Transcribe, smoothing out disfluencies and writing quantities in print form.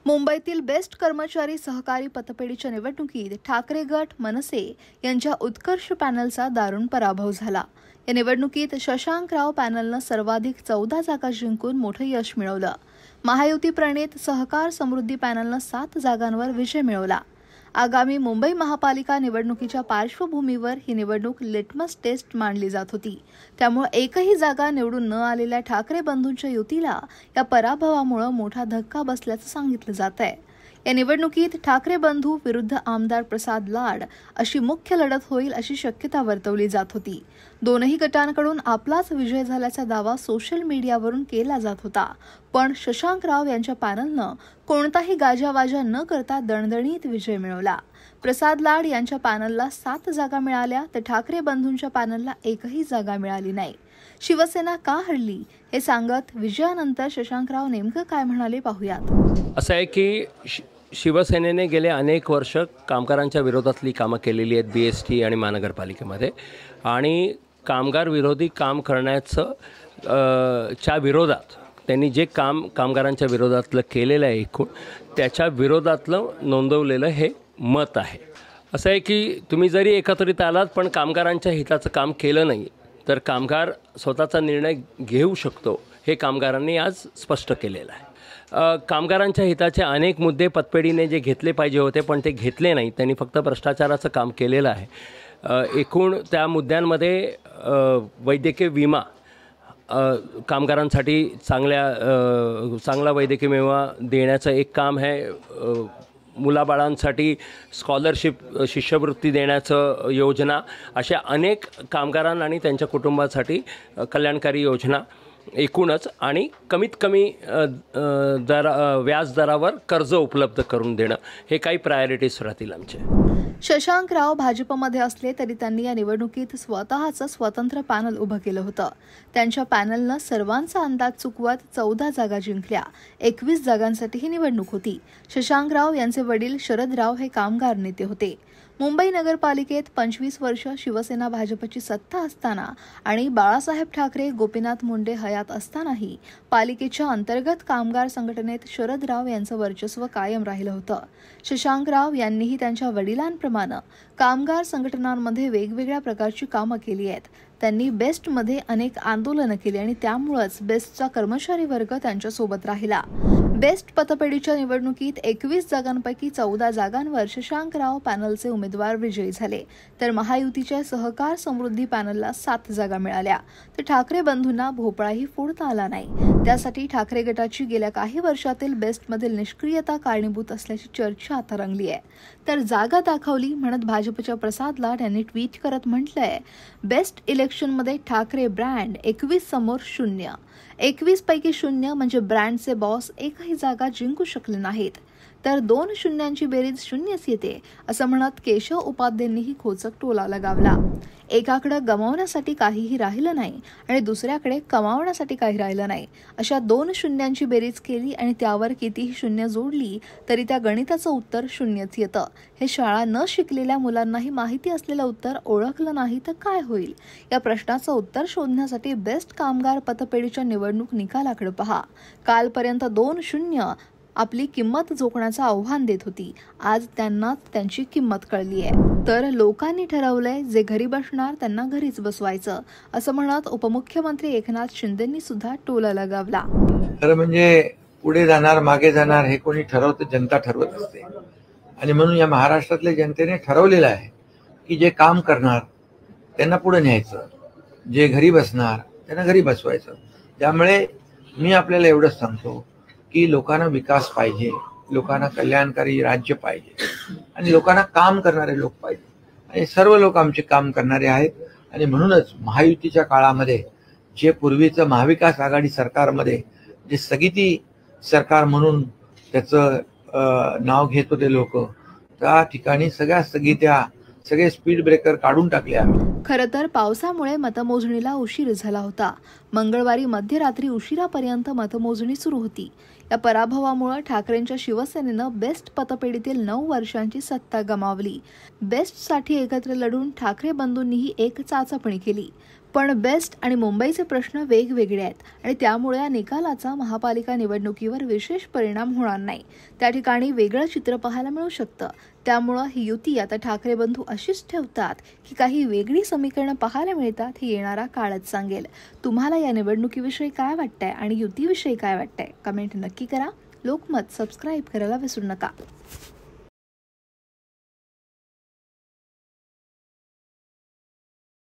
मुंबईतील बेस्ट कर्मचारी सहकारी पतपेढीच्या निवडणुकीत ठाकरे गट मनसे यांच्या उत्कर्ष पॅनलचा दारुण पराभव झाला। या निवडणुकीत शशांकराव पॅनलनं सर्वाधिक 14 जागा जिंकून मोठं यश मिळवलं। महायुती प्रणित सहकार समृद्धी पॅनलनं 7 जागांवर विजय मिळवला। आगामी मुंबई महापालिका निवडणुकीच्या पार्श्वभूमीवर ही निवडणूक लिटमस टेस्ट मानली जात होती। त्यामुळे एकही जागा निवडून न आलेल्या ठाकरे बंधूंच्या युतीला या पराभवामुळे मोठा धक्का बसल्याचं सांगितलं जात आहे। या निवडणुकीत ठाकरे बंधू विरुद्ध आमदार प्रसाद लाड अशी मुख्य लढत होईल अशी शक्यता वर्तवली जात होती। दोनही गटांकडून आपलाच विजय झाल्याचा दावा सोशल मीडियावरून केला जात होता, पण शशांकराव यांच्या पॅनलनं कोणताही गाजावाजा न करता दणदणीत विजय मिळवला। प्रसाद लाड यांच्या पॅनलला 7 जागा मिळाल्या तर ठाकरे बंधूंच्या पॅनलला एकही जागा मिळाली नाही। शिवसेना का हरली हे सांगत विजयानंतर शशांकराव नेमकं काय म्हणाले पाहूयात। असं आहे की शिवसेनेने गेले अनेक वर्ष कामगारांच्या विरोधातली कामं केलेली आहेत BST आणि महानगरपालिकेमध्ये, आणि कामगार विरोधी काम करण्याचं च्या विरोधात त्यांनी जे कामगारांच्या विरोधातलं केलेलं आहे एकूण त्याच्या विरोधातलं नोंदवलेलं हे मत आहे। असं आहे की तुम्ही जरी एकत्रित आलात पण कामगारांच्या हिताचं काम केलं नाही तर कामगार स्वतःचा निर्णय घेऊ शकतो हे कामगारांनी आज स्पष्ट केलेलं आहे। कामगारांच्या हिताचे अनेक मुद्दे पतपेढीने जे घेतले पाहिजे होते पण ते घेतले नाही, त्यांनी फक्त भ्रष्टाचाराचं काम केलेलं आहे। एकूण त्या मुद्द्यांमध्ये वैद्यकीय विमा, कामगारांसाठी चांगला वैद्यकीय विमा देण्याचं एक काम आहे। मुलाबाळांसाठी स्कॉलरशिप, शिष्यवृत्ती देण्याचं योजना, अशा अनेक कामगारांना आणि त्यांच्या कुटुंबासाठी कल्याणकारी योजना एकूणच, आणि कमीत कमी व्याजदरावर कर्ज उपलब्ध करून देणं हे काही प्रायोरिटीज राहतील आमचे। शशांकराव भाजपमध्ये असले तरी त्यांनी या निवडणुकीत स्वतःचं स्वतंत्र पॅनल उभं केलं होतं। त्यांच्या पॅनलनं सर्वांचा अंदाज चुकवत 14 जागा जिंकल्या। 21 जागांसाठी ही निवडणूक होती। शशांकराव यांचे वडील शरदराव हे कामगार नेते होते। मुंबई नगरपालिकेत 25 वर्ष शिवसेना भाजपची सत्ता असताना आणि बाळासाहेब ठाकरे, गोपीनाथ मुंडे हयात असतानाही पालिकेच्या अंतर्गत कामगार संघटनेत शरदराव यांचं वर्चस्व कायम राहिलं होतं। शशांकराव यांनीही त्यांच्या वडिलांप्रमाणे कामगार संघटनांमध्ये वेगवेगळ्या प्रकारची कामं केली आहेत। त्यांनी बेस्टमध्ये अनेक आंदोलनं केली आणि त्यामुळेच बेस्टचा कर्मचारी वर्ग त्यांच्यासोबत राहिला। बेस्ट पतपेढीच्या निवडणुकीत 21 जागांपैकी 14 जागांवर शशांकराव पॅनलचे उमेदवार विजयी झाले, तर महायुतीच्या सहकार समृद्धी पॅनलला 7 जागा मिळाल्या। तर ठाकरे बंधूंना भोपळाही फोडता आला नाही। त्यासाठी ठाकरे गटाची गेल्या काही वर्षातील बेस्टमधील निष्क्रियता कारणीभूत असल्याची चर्चा आता रंगली आहे। तर जागा दाखवली म्हणत भाजपच्या प्रसाद लाड यांनी ट्विट करत म्हटलंय, बेस्ट इलेक्शनमध्ये ठाकरे ब्रँड 21 समोर 0। 21 पैकी 0 म्हणजे ब्रँडचे बॉस एकही जागा जिंकू शकले नाहीत, तर 2 शून्यांची बेरीज 0च येते असं म्हणत केशव उपाध्यांनीही खोचक टोला लगावला। एकाकडे गमावण्यासाठी काहीही राहिलं नाही आणि दुसऱ्याकडे कमावण्यासाठी काही राहिलं नाही, अशा 2 शून्यांची बेरीज केली आणि त्यावर कितीही शून्य जोडली तरी त्या गणिताचं उत्तर 0च येतं। हे शाळा न शिकलेल्या मुलांनाही माहिती असलेलं उत्तर ओळखलं नाही तर काय होईल? या प्रश्नाचं उत्तर शोधण्यासाठी बेस्ट कामगार पतपेढीच्या निवडणूक निकालाकडे पहा। कालपर्यंत 2 शून्य आपली किंमत जोखण्याचं आव्हान देत होती, आज त्यांनाच त्यांची किंमत कळली आहे। तर लोकांनी ठरवलंय जे घरी बसणार त्यांना घरीच बसवायचं असं म्हणत उपमुख्यमंत्री एकनाथ शिंदेंनी सुद्धा टोला लगावला। खरं म्हणजे पुढे जाणार मागे जाणार हे कोणी ठरवतं, जनता ठरवत असते, आणि म्हणून या महाराष्ट्रातल्या जनतेने ठरवलेलं आहे की जे काम करणार त्यांना पुढे न्यायचं, जे घरी बसणार त्यांना घरी बसवायचं। त्यामुळे मी आपल्याला एवढंच सांगतो की लोकांना विकास पाहिजे, लोकांना कल्याणकारी राज्य पाहिजे आणि लोकांना काम करणारे लोक पाहिजे, आणि सर्व लोक आमचे काम करणारे आहेत। आणि म्हणूनच महायुतीच्या काळामध्ये जे पूर्वीचं महाविकास आघाडी सरकारमध्ये जे स्थगिती सरकार म्हणून त्याचं नाव घेत होते लोक, त्या ठिकाणी सगळ्या स्थगित्या, सगळे स्पीड ब्रेकर काढून टाकले आम्ही। खरं तर पावसामुळे मतमोजणीला उशीर झाला होता। मंगळवारी मध्यरात्री उशिरापर्यंत मतमोजणी सुरू होती। या पराभवामुळे ठाकरेंच्या शिवसेनेनं बेस्ट पतपेढीतील 9 वर्षांची सत्ता गमावली। बेस्टसाठी एकत्र लढून ठाकरे बंधूंनीही एक चाचपणी केली, पण बेस्ट आणि मुंबईचे प्रश्न वेगवेगळे आहेत आणि त्यामुळे या निकालाचा महापालिका निवडणुकीवर विशेष परिणाम होणार नाही. त्या ठिकाणी वेगळं चित्र पाहायला मिळू शकतं. त्यामुळं ही युती आता ठाकरे बंधू अशीच ठेवतात की काही वेगळी समीकरणं पाहायला मिळतात हे येणारा काळच सांगेल. तुम्हाला या निवडणुकीविषयी काय वाटतंय आणि युतीविषयी काय वाटतंय कमेंट नक्की करा. लोकमत सबस्क्राईब करायला विसरू नका.